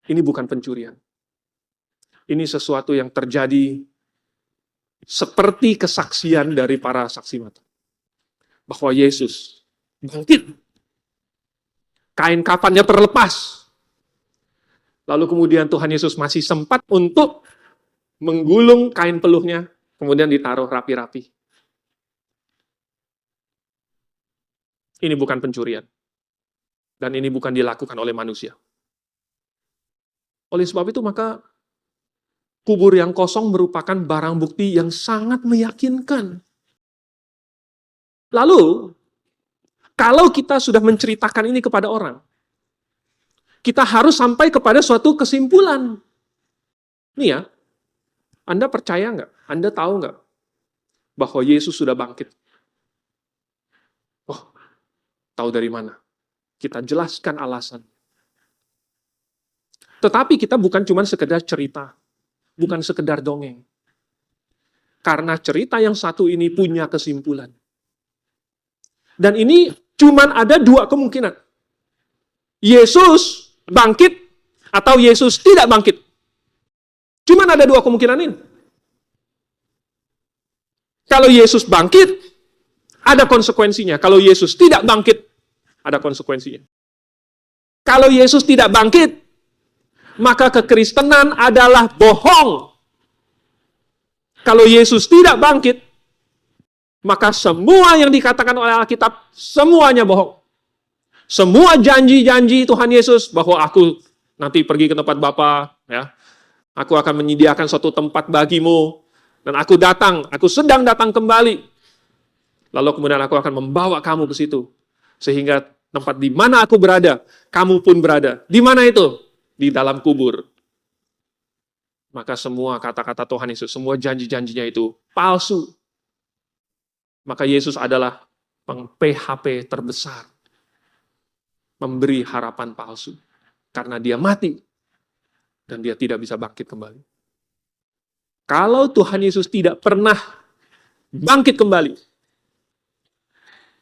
Ini bukan pencurian. Ini sesuatu yang terjadi seperti kesaksian dari para saksi mata. Bahwa Yesus bangkit. Kain kafannya terlepas. Lalu kemudian Tuhan Yesus masih sempat untuk menggulung kain peluhnya, kemudian ditaruh rapi-rapi. Ini bukan pencurian. Dan ini bukan dilakukan oleh manusia. Oleh sebab itu maka kubur yang kosong merupakan barang bukti yang sangat meyakinkan. Lalu, kalau kita sudah menceritakan ini kepada orang, kita harus sampai kepada suatu kesimpulan. Nih ya, Anda percaya nggak? Anda tahu nggak bahwa Yesus sudah bangkit? Oh, tahu dari mana? Kita jelaskan alasan. Tetapi kita bukan cuma sekedar cerita, bukan sekedar dongeng. Karena cerita yang satu ini punya kesimpulan. Dan ini cuma ada dua kemungkinan. Yesus bangkit atau Yesus tidak bangkit. Cuma ada dua kemungkinan ini. Kalau Yesus bangkit, ada konsekuensinya. Kalau Yesus tidak bangkit, ada konsekuensinya. Kalau Yesus tidak bangkit, maka kekristenan adalah bohong. Kalau Yesus tidak bangkit, maka semua yang dikatakan oleh Alkitab, semuanya bohong. Semua janji-janji Tuhan Yesus bahwa aku nanti pergi ke tempat Bapa, ya, aku akan menyediakan suatu tempat bagimu, dan aku sedang datang kembali. Lalu kemudian aku akan membawa kamu ke situ. Sehingga tempat di mana aku berada, kamu pun berada. Di mana itu? Di dalam kubur. Maka semua kata-kata Tuhan Yesus, semua janji-janjinya itu palsu. Maka Yesus adalah peng-PHP terbesar. Memberi harapan palsu. Karena dia mati. Dan dia tidak bisa bangkit kembali. Kalau Tuhan Yesus tidak pernah bangkit kembali,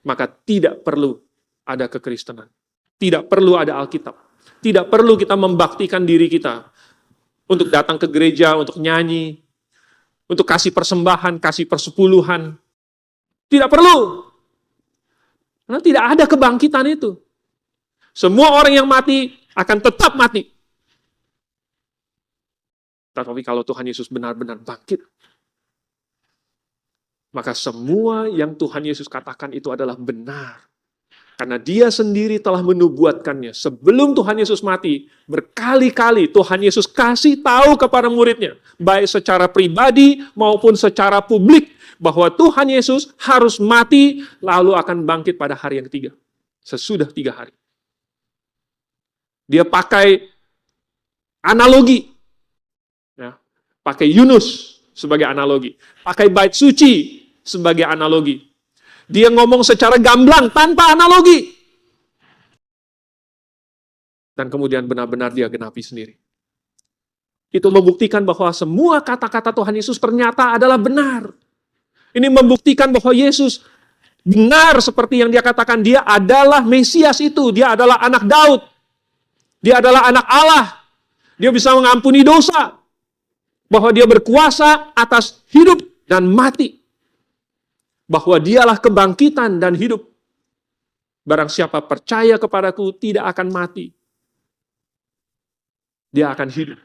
maka tidak perlu ada kekristenan. Tidak perlu ada Alkitab. Tidak perlu kita membaktikan diri kita untuk datang ke gereja, untuk nyanyi, untuk kasih persembahan, kasih persepuluhan. Tidak perlu. Karena tidak ada kebangkitan itu. Semua orang yang mati akan tetap mati. Tapi kalau Tuhan Yesus benar-benar bangkit, maka semua yang Tuhan Yesus katakan itu adalah benar. Karena dia sendiri telah menubuatkannya. Sebelum Tuhan Yesus mati, berkali-kali Tuhan Yesus kasih tahu kepada muridnya, baik secara pribadi maupun secara publik, bahwa Tuhan Yesus harus mati, lalu akan bangkit pada hari yang ketiga. Sesudah 3 hari. Dia pakai analogi. Ya, pakai Yunus sebagai analogi. Pakai bait suci sebagai analogi. Dia ngomong secara gamblang tanpa analogi. Dan kemudian benar-benar dia genapi sendiri. Itu membuktikan bahwa semua kata-kata Tuhan Yesus ternyata adalah benar. Ini membuktikan bahwa Yesus benar seperti yang dia katakan. Dia adalah Mesias itu. Dia adalah anak Daud. Dia adalah anak Allah. Dia bisa mengampuni dosa. Bahwa dia berkuasa atas hidup dan mati. Bahwa dialah kebangkitan dan hidup. Barang siapa percaya kepadaku tidak akan mati. Dia akan hidup.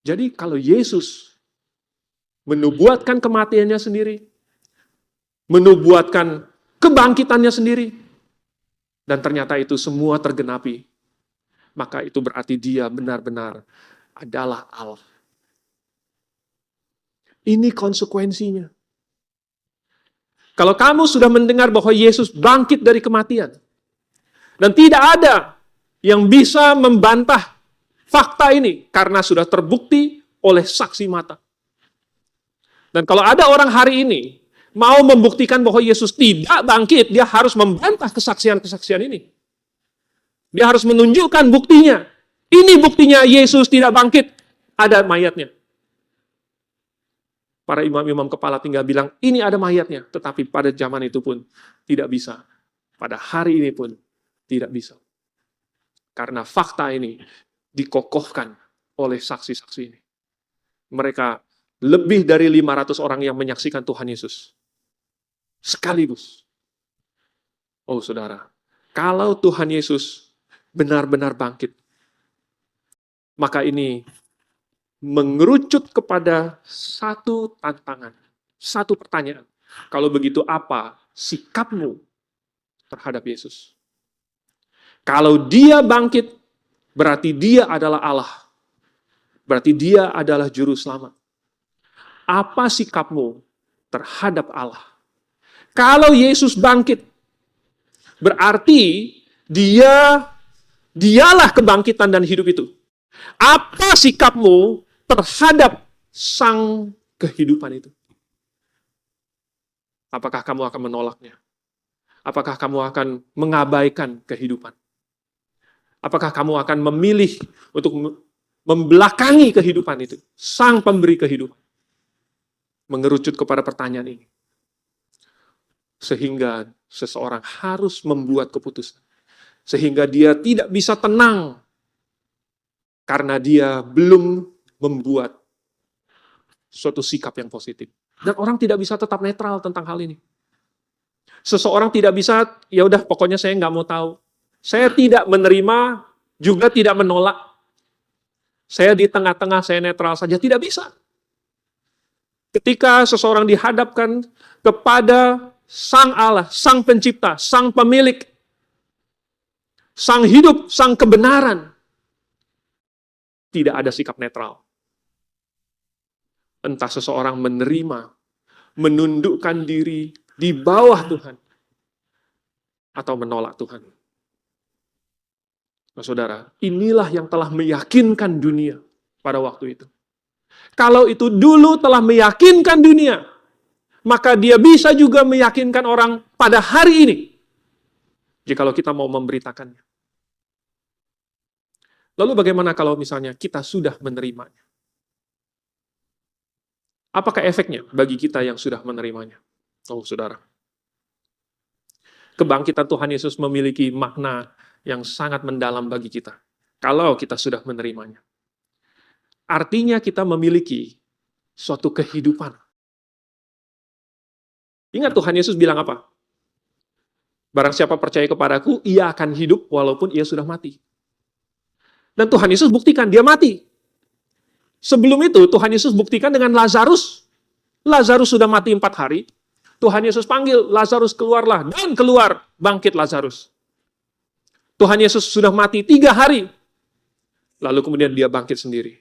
Jadi kalau Yesus menubuatkan kematiannya sendiri, menubuatkan kebangkitannya sendiri, dan ternyata itu semua tergenapi, maka itu berarti dia benar-benar adalah Allah. Ini konsekuensinya. Kalau kamu sudah mendengar bahwa Yesus bangkit dari kematian, dan tidak ada yang bisa membantah fakta ini, karena sudah terbukti oleh saksi mata. Dan kalau ada orang hari ini mau membuktikan bahwa Yesus tidak bangkit, dia harus membantah kesaksian-kesaksian ini. Dia harus menunjukkan buktinya. Ini buktinya Yesus tidak bangkit. Ada mayatnya. Para imam-imam kepala tinggal bilang, ini ada mayatnya. Tetapi pada zaman itu pun tidak bisa. Pada hari ini pun tidak bisa. Karena fakta ini dikokohkan oleh saksi-saksi ini. Mereka lebih dari 500 orang yang menyaksikan Tuhan Yesus. Sekaligus. Oh saudara, kalau Tuhan Yesus benar-benar bangkit, maka ini mengerucut kepada satu tantangan, satu pertanyaan. Kalau begitu apa sikapmu terhadap Yesus? Kalau dia bangkit, berarti dia adalah Allah. Berarti dia adalah juru selamat. Apa sikapmu terhadap Allah? Kalau Yesus bangkit, berarti dialah kebangkitan dan hidup itu. Apa sikapmu terhadap sang kehidupan itu? Apakah kamu akan menolaknya? Apakah kamu akan mengabaikan kehidupan? Apakah kamu akan memilih untuk membelakangi kehidupan itu? Sang pemberi kehidupan. Mengerucut kepada pertanyaan ini. Sehingga seseorang harus membuat keputusan. Sehingga dia tidak bisa tenang. Karena dia belum membuat suatu sikap yang positif. Dan orang tidak bisa tetap netral tentang hal ini. Seseorang tidak bisa, ya udah pokoknya saya nggak mau tahu. Saya tidak menerima, juga tidak menolak. Saya di tengah-tengah, saya netral saja. Tidak bisa. Ketika seseorang dihadapkan kepada Sang Allah, Sang Pencipta, Sang Pemilik, Sang Hidup, Sang Kebenaran, tidak ada sikap netral. Entah seseorang menerima, menundukkan diri di bawah Tuhan, atau menolak Tuhan. Nah, saudara, inilah yang telah meyakinkan dunia pada waktu itu. Kalau itu dulu telah meyakinkan dunia, maka dia bisa juga meyakinkan orang pada hari ini, jikalau kita mau memberitakannya. Lalu bagaimana kalau misalnya kita sudah menerimanya? Apakah efeknya bagi kita yang sudah menerimanya? Oh, saudara. Kebangkitan Tuhan Yesus memiliki makna yang sangat mendalam bagi kita. Kalau kita sudah menerimanya. Artinya kita memiliki suatu kehidupan. Ingat Tuhan Yesus bilang apa? Barang siapa percaya kepadaku, ia akan hidup walaupun ia sudah mati. Dan Tuhan Yesus buktikan, dia mati. Sebelum itu, Tuhan Yesus buktikan dengan Lazarus. Lazarus sudah mati 4 hari. Tuhan Yesus panggil, Lazarus keluarlah. Dan keluar, bangkit Lazarus. Tuhan Yesus sudah mati 3 hari. Lalu kemudian dia bangkit sendiri.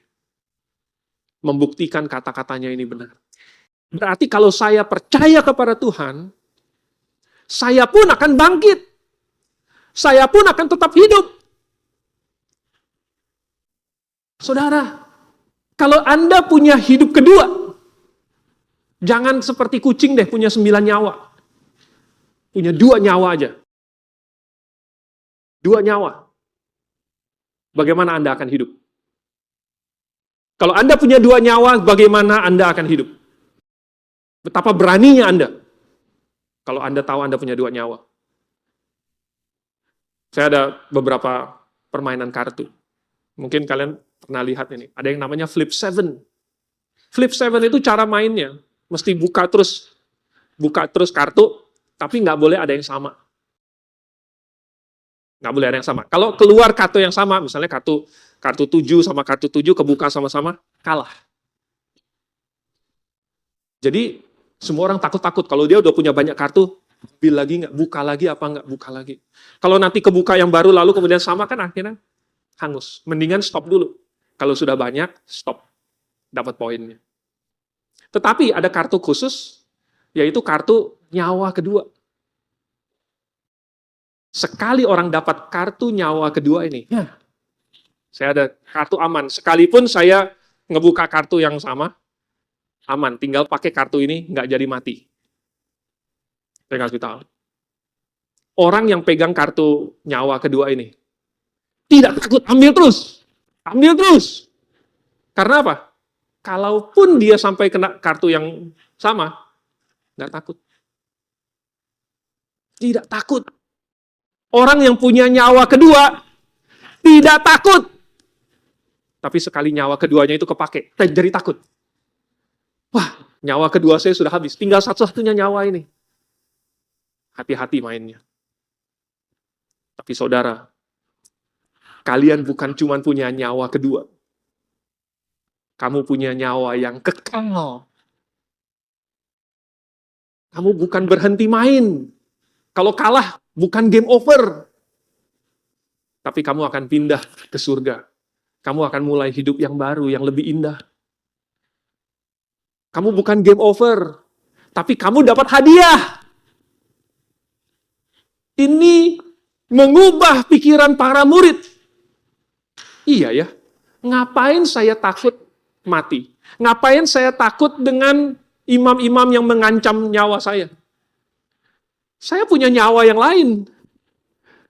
Membuktikan kata-katanya ini benar. Berarti kalau saya percaya kepada Tuhan, saya pun akan bangkit. Saya pun akan tetap hidup. Saudara, kalau Anda punya hidup kedua, jangan seperti kucing deh, punya 9 nyawa. Punya 2 nyawa aja. 2 nyawa. Bagaimana Anda akan hidup? Kalau Anda punya 2 nyawa, bagaimana Anda akan hidup? Betapa beraninya Anda. Kalau Anda tahu Anda punya 2 nyawa. Saya ada beberapa permainan kartu. Mungkin kalian pernah lihat ini. Ada yang namanya Flip 7. Flip 7 itu cara mainnya. Mesti buka terus kartu, tapi nggak boleh ada yang sama. Nggak boleh ada yang sama. Kalau keluar kartu yang sama, misalnya kartu 7 sama kartu 7 kebuka sama-sama, kalah. Jadi, semua orang takut-takut. Kalau dia udah punya banyak kartu, ambil lagi nggak? Buka lagi apa nggak? Buka lagi. Kalau nanti kebuka yang baru, lalu kemudian sama, kan akhirnya hangus. Mendingan stop dulu. Kalau sudah banyak, stop. Dapat poinnya. Tetapi ada kartu khusus, yaitu kartu nyawa kedua. Sekali orang dapat kartu nyawa kedua ini, saya ada kartu aman. Sekalipun saya ngebuka kartu yang sama, aman. Tinggal pakai kartu ini, nggak jadi mati. Saya kasih tahu. Orang yang pegang kartu nyawa kedua ini, tidak takut, ambil terus. Ambil terus. Karena apa? Kalaupun dia sampai kena kartu yang sama, nggak takut. Tidak takut. Orang yang punya nyawa kedua, tidak takut. Tapi sekali nyawa keduanya itu kepake, jadi takut. Wah, nyawa kedua saya sudah habis, tinggal satu-satunya nyawa ini. Hati-hati mainnya. Tapi saudara, kalian bukan cuma punya nyawa kedua. Kamu punya nyawa yang kekal. Kamu bukan berhenti main. Kalau kalah, bukan game over. Tapi kamu akan pindah ke surga. Kamu akan mulai hidup yang baru, yang lebih indah. Kamu bukan game over. Tapi kamu dapat hadiah. Ini mengubah pikiran para murid. Iya ya, ngapain saya takut mati? Ngapain saya takut dengan imam-imam yang mengancam nyawa saya? Saya punya nyawa yang lain.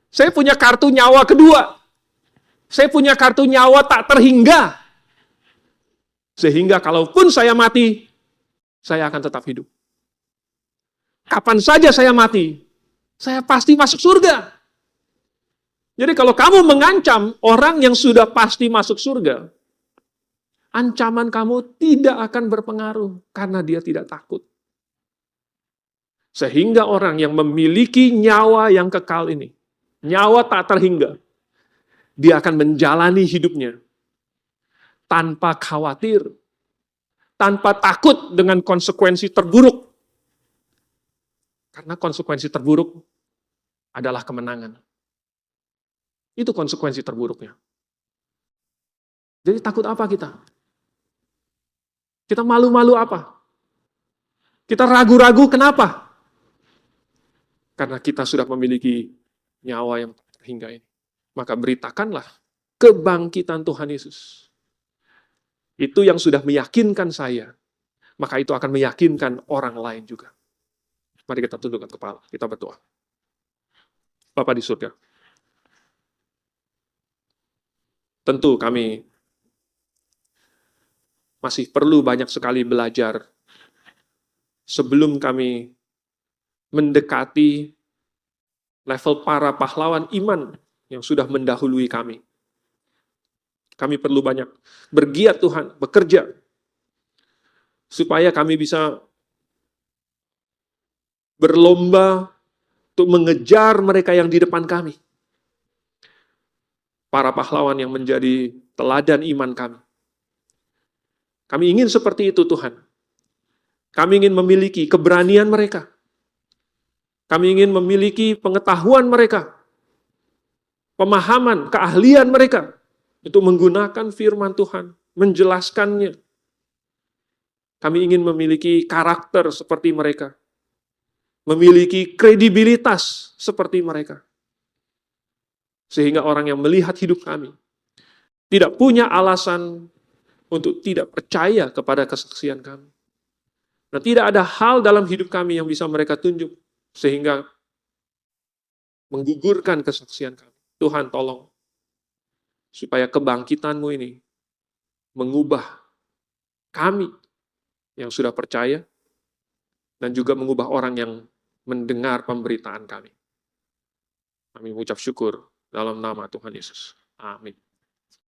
Saya punya kartu nyawa kedua. Saya punya kartu nyawa tak terhingga. Sehingga kalaupun saya mati, saya akan tetap hidup. Kapan saja saya mati, saya pasti masuk surga. Jadi kalau kamu mengancam orang yang sudah pasti masuk surga, ancaman kamu tidak akan berpengaruh karena dia tidak takut. Sehingga orang yang memiliki nyawa yang kekal ini, nyawa tak terhingga, dia akan menjalani hidupnya tanpa khawatir, tanpa takut dengan konsekuensi terburuk. Karena konsekuensi terburuk adalah kemenangan. Itu konsekuensi terburuknya. Jadi takut apa kita? Kita malu-malu apa? Kita ragu-ragu kenapa? Karena kita sudah memiliki nyawa yang terhingga ini. Maka beritakanlah kebangkitan Tuhan Yesus. Itu yang sudah meyakinkan saya. Maka itu akan meyakinkan orang lain juga. Mari kita tundukkan kepala, kita berdoa. Bapa di surga, tentu kami masih perlu banyak sekali belajar sebelum kami mendekati level para pahlawan iman yang sudah mendahului kami. Kami perlu banyak bergiat Tuhan, bekerja, supaya kami bisa berlomba untuk mengejar mereka yang di depan kami. Para pahlawan yang menjadi teladan iman kami. Kami ingin seperti itu Tuhan. Kami ingin memiliki keberanian mereka. Kami ingin memiliki pengetahuan mereka, pemahaman, keahlian mereka untuk menggunakan firman Tuhan, menjelaskannya. Kami ingin memiliki karakter seperti mereka, memiliki kredibilitas seperti mereka. Sehingga orang yang melihat hidup kami tidak punya alasan untuk tidak percaya kepada kesaksian kami. Nah, tidak ada hal dalam hidup kami yang bisa mereka tunjuk sehingga menggugurkan kesaksian kami. Tuhan tolong supaya kebangkitan-Mu ini mengubah kami yang sudah percaya dan juga mengubah orang yang mendengar pemberitaan kami. Kami mengucap syukur dalam nama Tuhan Yesus. Amin.